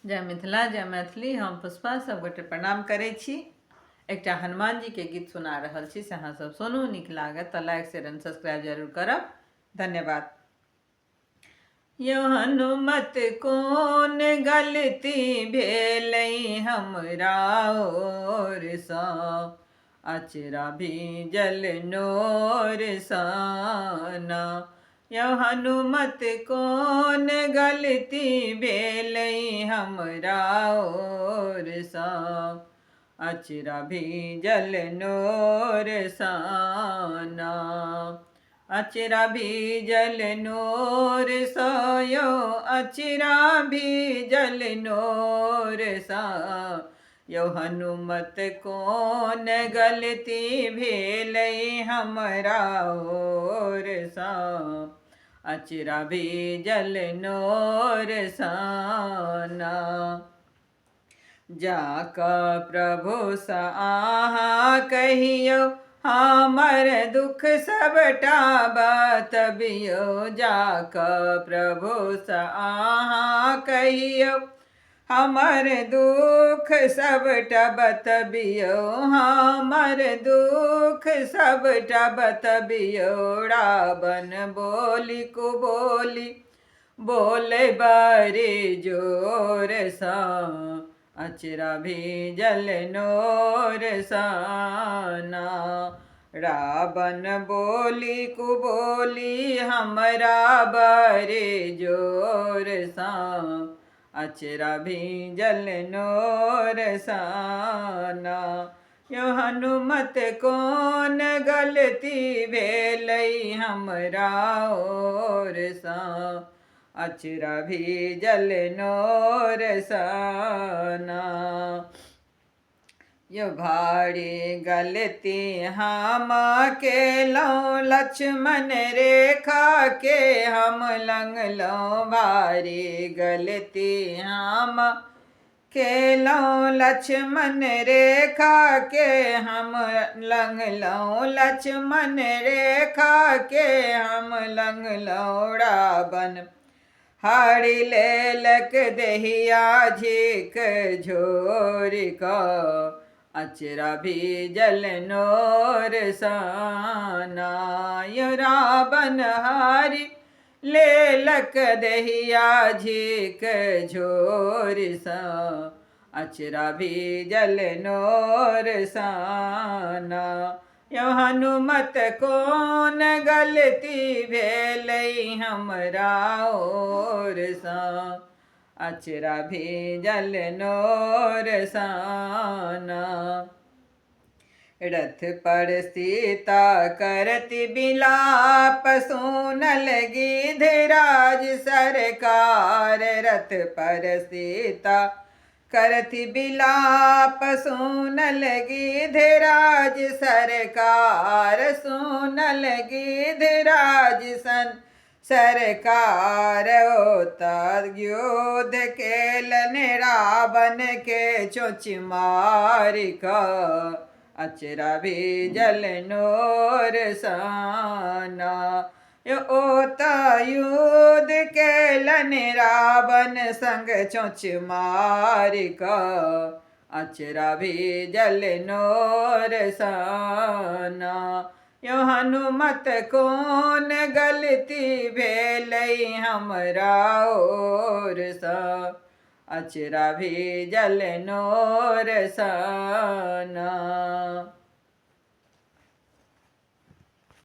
जय मिथिला जय मैथिली। हम पुष्पा सबगोटे प्रणाम करै छी। एकटा हनुमान जी के गीत सुना रहल छी, से अहाँ सब सुनू। नीक लागत तऽ लाइक शेयर एंड सब्सक्राइब जरूर करब। धन्यवाद। यो हनुमत कोन गलती भेलै हमरा ओर सँ, अचरा भीजल नोर सन। यो हनुमत कोन गलती भेलै हमरा ओर सँ, अचरा भीजल नोर सन। अचरा भीजल नोर सँ, यो अचरा भीजल नोर सँ। यो हनुमत कोन गलती भेलै हमरा ओर सँ, अचरा भीजल नोर सन। जाकऽ प्रभु सँ अहाँ कहियौ, हमर दुख सबटा बतबियौ। जाकऽ प्रभु सँ अहाँ कहियौ, हमर दुख सबटा बतबियौ। हमर दुख सबटा बतबियौ। रावण बोली कुबोली बोले बड़ी जोर सँ, अचरा भीजल नोर सन। रावण बोली कुबोली हमरा बड़ी जोर सँ, अचरा भीजल नोर सन। यो हनुमत कोन गलती भेलै हमरा ओर सँ, अचरा भीजल नोर सन। यो भारी गलती हम केलहुँ, लक्ष्मण रेखा के हम लंघलहुँ। भारी गलती हम केलहुँ, लक्ष्मण रेखा के हम लंघलहुँ। लक्ष्मण रेखा के हम लंघलहुँ। रावण हारि लेलक देहिया झिक झोर कऽ, अचरा भीजल नोर सन। यो रावण हारि लेलक देहिया झिक झोर सँ, अचरा भीजल नोर सन। यो हनुमत कोन गलती भेलै हमरा ओर सँ, अचरा भीजल नोर सन। रथ पर सीता करती बिलाप, सुनल गिधराज सरकार। रथ पर सीता करती बिलाप, सुनल गिधराज सरकार। सुनल गिधराज सरकार। ओता युद्ध केलन रावण के चोंच मार कऽ, अचरा भीजल नोर सन। ओता युद्ध केलन रावण संग चोंच मार कऽ, अचरा भीजल नोर सन। यो हनुमत कोन गलती भेलै हमरा ओर सँ, अचरा भीजल नोर सन।